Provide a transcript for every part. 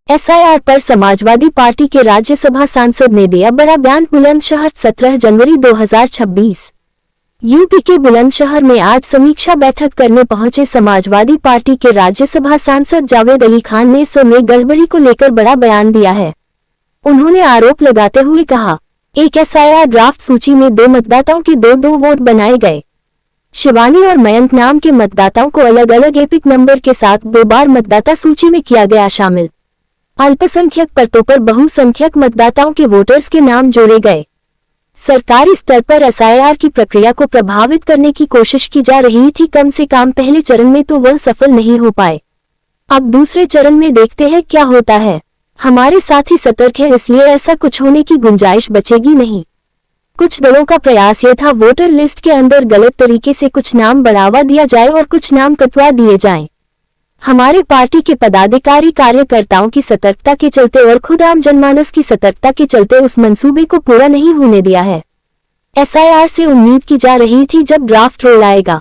SIR पर Samajwadi party के राज्यसभा सांसद ने दिया बड़ा बयान। बुलंदशहर 17 जनवरी 2026। यूपी के बुलंदशहर में आज समीक्षा बैठक करने पहुंचे समाजवादी पार्टी के राज्यसभा सांसद जावेद अली खान ने सो में गड़बड़ी को लेकर बड़ा बयान दिया है। उन्होंने आरोप लगाते हुए कहा, एक एसआईआर ड्राफ्ट सूची में 2 मतदाताओं के 2-2 वोट बनाए गए। शिवानी और मयंक नाम के मतदाताओं को अलग अलग एपिक नंबर के साथ 2 बार मतदाता सूची में किया गया शामिल। अल्पसंख्यक परतों पर बहुसंख्यक मतदाताओं के वोटर्स के नाम जोड़े गए। सरकारी स्तर पर एसआईआर की प्रक्रिया को प्रभावित करने की कोशिश की जा रही थी। कम से कम पहले चरण में तो वह सफल नहीं हो पाए। अब दूसरे चरण में देखते हैं क्या होता है। हमारे साथी सतर्क है, इसलिए ऐसा कुछ होने की गुंजाइश बचेगी नहीं। कुछ दलों का प्रयास यह था वोटर लिस्ट के अंदर गलत तरीके से कुछ नाम बढ़ावा दिया जाए और कुछ नाम कटवा दिए जाएं। हमारे पार्टी के पदाधिकारी कार्यकर्ताओं की सतर्कता के चलते और खुद आम जनमानस की सतर्कता के चलते उस मंसूबे को पूरा नहीं होने दिया है। एसआईआर से उम्मीद की जा रही थी जब ड्राफ्ट रोल आएगा,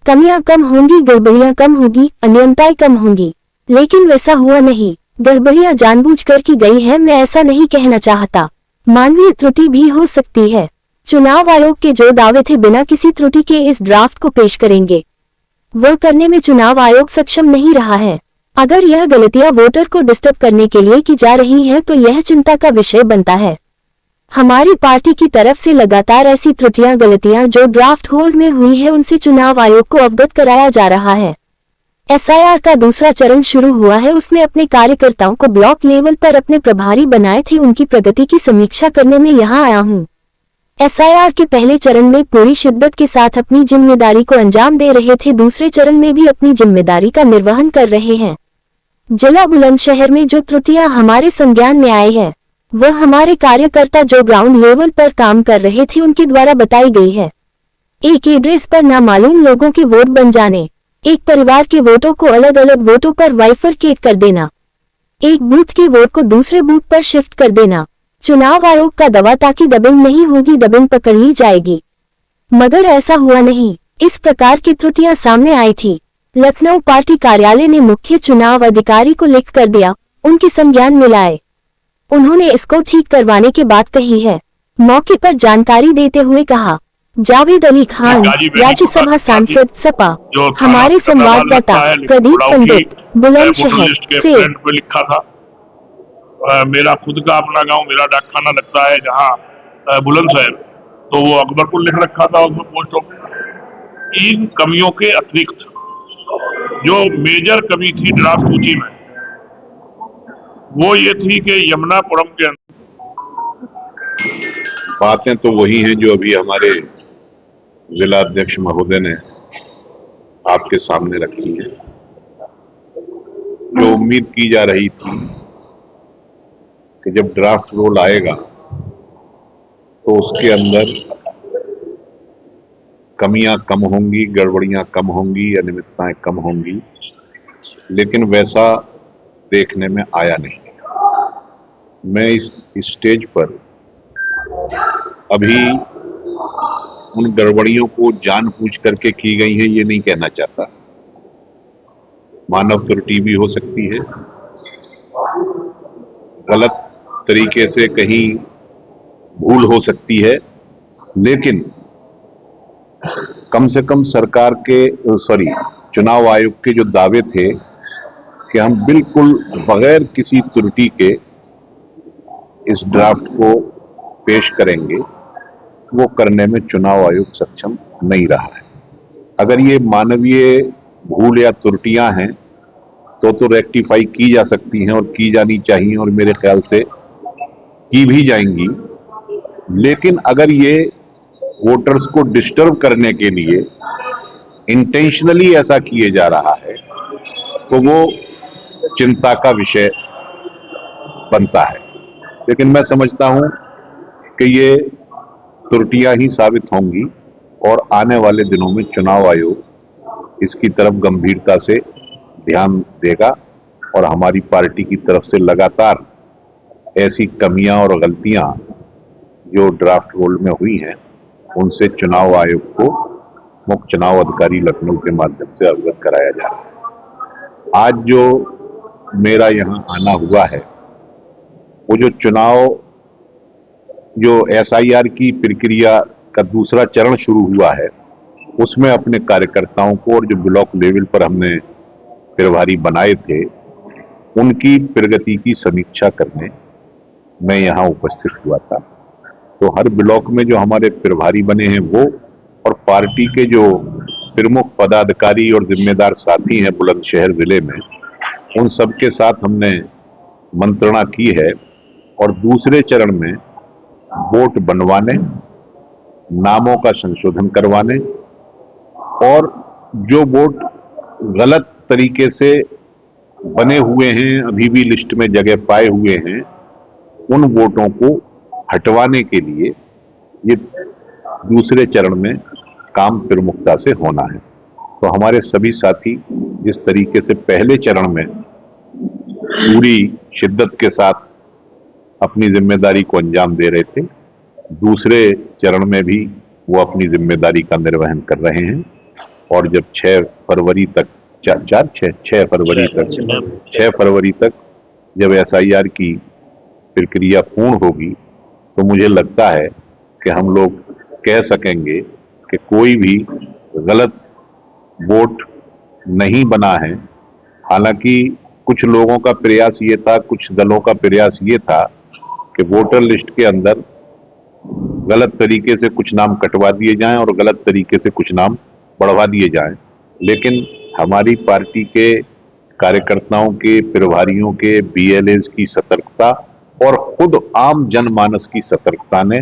कमियां कम होंगी, गड़बड़ियां कम होगी, अनियमितताएं कम होंगी, लेकिन वैसा हुआ नहीं। गड़बड़ियां जानबूझकर की गई है, मैं ऐसा नहीं कहना चाहता। मानवीय त्रुटि भी हो सकती है। चुनाव आयोग के जो दावे थे बिना किसी त्रुटि के इस ड्राफ्ट को पेश करेंगे, वह करने में चुनाव आयोग सक्षम नहीं रहा है। अगर यह गलतियां वोटर को डिस्टर्ब करने के लिए की जा रही हैं तो यह चिंता का विषय बनता है। हमारी पार्टी की तरफ से लगातार ऐसी त्रुटियां गलतियां जो ड्राफ्ट होल्ड में हुई है उनसे चुनाव आयोग को अवगत कराया जा रहा है। एसआईआर का दूसरा चरण शुरू हुआ है, उसमें अपने कार्यकर्ताओं को ब्लॉक लेवल पर अपने प्रभारी बनाए थे। उनकी प्रगति की समीक्षा करने में यहाँ आया हूँ। एसआईआर के पहले चरण में पूरी शिद्दत के साथ अपनी जिम्मेदारी को अंजाम दे रहे थे, दूसरे चरण में भी अपनी जिम्मेदारी का निर्वहन कर रहे हैं। जिला बुलंदशहर में जो त्रुटियां हमारे संज्ञान में आई है वह हमारे कार्यकर्ता जो ग्राउंड लेवल पर काम कर रहे थे उनके द्वारा बताई गई है। एक एड्रेस पर नामालूम लोगों के वोट बन जाने, एक परिवार के वोटों को अलग अलग वोटों पर बाइफरकेट कर देना, एक बूथ के वोट को दूसरे बूथ पर शिफ्ट कर देना। चुनाव आयोग का दावा था कि डबिंग नहीं होगी, डबिंग पकड़ ली जाएगी, मगर ऐसा हुआ नहीं। इस प्रकार की त्रुटियां सामने आई थी। लखनऊ पार्टी कार्यालय ने मुख्य चुनाव अधिकारी को लिख कर दिया, उनके संज्ञान में लाए। उन्होंने इसको ठीक करवाने की बात कही है। मौके पर जानकारी देते हुए कहा, जावेद अली खान, राज्यसभा सांसद सपा। हमारे संवाददाता प्रदीप पंडित, बुलंदशहर से। मेरा खुद का अपना गांव, मेरा डाकखाना लगता है जहां बुलंदशहर, तो वो अकबरपुर लिख रखा था उसमें पोस्ट ऑफिस। इन कमियों के अतिरिक्त जो मेजर कमी थी ड्राफ्ट सूची में वो ये थी कि यमुनापुरम के अंदर बातें तो वही हैं जो अभी हमारे जिला अध्यक्ष महोदय ने आपके सामने रखी है। जो उम्मीद की जा रही थी कि जब ड्राफ्ट रोल आएगा तो उसके अंदर कमियां कम होंगी, गड़बड़ियां कम होंगी, अनियमितताएं कम होंगी, लेकिन वैसा देखने में आया नहीं। मैं इस स्टेज पर अभी उन गड़बड़ियों को जानबूझ करके की गई है ये नहीं कहना चाहता। मानव त्रुटि भी हो सकती है, गलत तरीके से कहीं भूल हो सकती है, लेकिन कम से कम सरकार के चुनाव आयोग के जो दावे थे कि हम बिल्कुल बगैर किसी त्रुटि के इस ड्राफ्ट को पेश करेंगे, वो करने में चुनाव आयोग सक्षम नहीं रहा है। अगर ये मानवीय भूल या त्रुटियां हैं तो रेक्टिफाई की जा सकती हैं और की जानी चाहिए और मेरे ख्याल से की भी जाएंगी। लेकिन अगर ये वोटर्स को डिस्टर्ब करने के लिए इंटेंशनली ऐसा किए जा रहा है तो वो चिंता का विषय बनता है। लेकिन मैं समझता हूं कि ये त्रुटियां ही साबित होंगी और आने वाले दिनों में चुनाव आयोग इसकी तरफ गंभीरता से ध्यान देगा और हमारी पार्टी की तरफ से लगातार ऐसी कमियां और गलतियां जो ड्राफ्ट होल्ड में हुई हैं उनसे चुनाव आयोग को मुख्य चुनाव अधिकारी लखनऊ के माध्यम से अवगत कराया जा रहा है। आज जो मेरा यहाँ आना हुआ है वो जो चुनाव जो SIR की प्रक्रिया का दूसरा चरण शुरू हुआ है उसमें अपने कार्यकर्ताओं को और जो ब्लॉक लेवल पर हमने प्रभारी बनाए थे उनकी प्रगति की समीक्षा करने मैं यहाँ उपस्थित हुआ था। तो हर ब्लॉक में जो हमारे प्रभारी बने हैं वो और पार्टी के जो प्रमुख पदाधिकारी और जिम्मेदार साथी हैं बुलंदशहर जिले में उन सबके साथ हमने मंत्रणा की है और दूसरे चरण में वोट बनवाने, नामों का संशोधन करवाने और जो वोट गलत तरीके से बने हुए हैं, अभी भी लिस्ट में जगह पाए हुए हैं, उन वोटों को हटवाने के लिए ये दूसरे चरण में काम प्रमुखता से होना है। तो हमारे सभी साथी जिस तरीके से पहले चरण में पूरी शिद्दत के साथ अपनी जिम्मेदारी को अंजाम दे रहे थे, दूसरे चरण में भी वो अपनी जिम्मेदारी का निर्वहन कर रहे हैं और जब 6 फरवरी तक 6 फरवरी तक जब SIR की प्रक्रिया पूर्ण होगी तो मुझे लगता है कि हम लोग कह सकेंगे कि कोई भी गलत वोट नहीं बना है। हालांकि कुछ लोगों का प्रयास ये था, कुछ दलों का प्रयास ये था कि वोटर लिस्ट के अंदर गलत तरीके से कुछ नाम कटवा दिए जाएं और गलत तरीके से कुछ नाम बढ़वा दिए जाएं, लेकिन हमारी पार्टी के कार्यकर्ताओं के, प्रभारियों के, BLAs की सतर्कता और खुद आम जनमानस की सतर्कता ने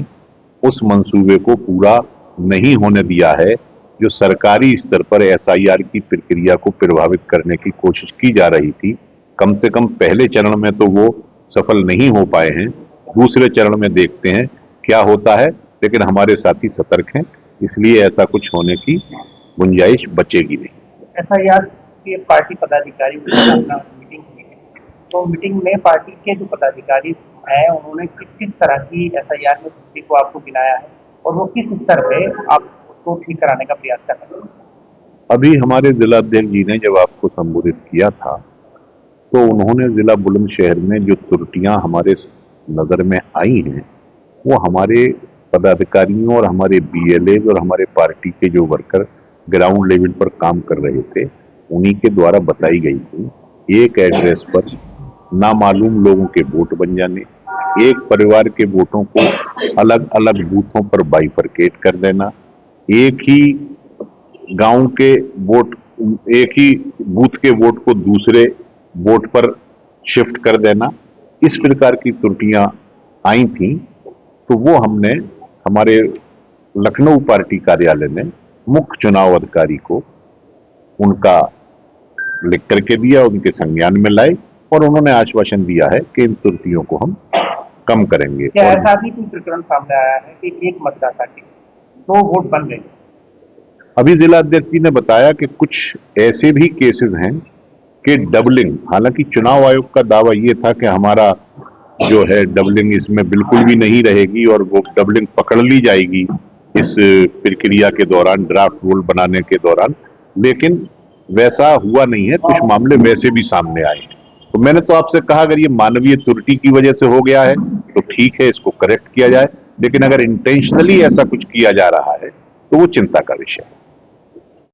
उस मंसूबे को पूरा नहीं होने दिया है जो सरकारी स्तर पर SIR की प्रक्रिया को प्रभावित करने की कोशिश की जा रही थी। कम से कम पहले चरण में तो वो सफल नहीं हो पाए हैं, दूसरे चरण में देखते हैं क्या होता है, लेकिन हमारे साथी सतर्क हैं, इसलिए ऐसा कुछ होने की गुंजाइश बचेगी नहीं। SIR के पार्टी पदाधिकारी मीटिंग हुई है, तो मीटिंग में पार्टी के जो पदाधिकारी हैं उन्होंने किस किस तरह की SIR में त्रुटि को आपको गिनाया है और वो किस स्तर पे आप उसको ठीक कराने का प्रयास कर रहे हैं? अभी हमारे जिलाध्यक्ष जी ने जब आपको संबोधित किया था तो उन्होंने जिला बुलंदशहर में जो त्रुटियां हमारे नजर में आई हैं वो हमारे पदाधिकारियों और हमारे BLAs और हमारे पार्टी के जो वर्कर ग्राउंड लेवल पर काम कर रहे थे उन्हीं के द्वारा बताई गई थी। एक एड्रेस पर नामालूम लोगों के वोट बन जाने, एक परिवार के वोटों को अलग अलग बूथों पर बाइफरकेट कर देना, एक ही गांव के वोट, एक ही बूथ के वोट को दूसरे वोट पर शिफ्ट कर देना, इस प्रकार की त्रुटियां आई थी। तो वो हमने हमारे लखनऊ पार्टी कार्यालय में मुख्य चुनाव अधिकारी को उनका लिख करके दिया, उनके संज्ञान में लाए और उन्होंने आश्वासन दिया है कि इन त्रुटियों को हम कम करेंगे। क्या ऐसा भी कोई प्रकरण सामने आया है कि एक मतदाता के 2 वोट बन गए? अभी जिला अध्यक्ष जी ने बताया कि कुछ ऐसे भी केसेस हैं कि डबलिंग, हालांकि चुनाव आयोग का दावा ये था कि हमारा जो है डबलिंग इसमें बिल्कुल भी नहीं रहेगी और वो डबलिंग पकड़ ली जाएगी इस प्रक्रिया के दौरान, ड्राफ्ट रोल बनाने के दौरान, लेकिन वैसा हुआ नहीं है। कुछ मामले वैसे भी सामने आए। तो मैंने तो आपसे कहा अगर ये मानवीय त्रुटि की वजह से हो गया है तो ठीक है, इसको करेक्ट किया जाए, लेकिन अगर इंटेंशनली ऐसा कुछ किया जा रहा है तो वो चिंता का विषय है।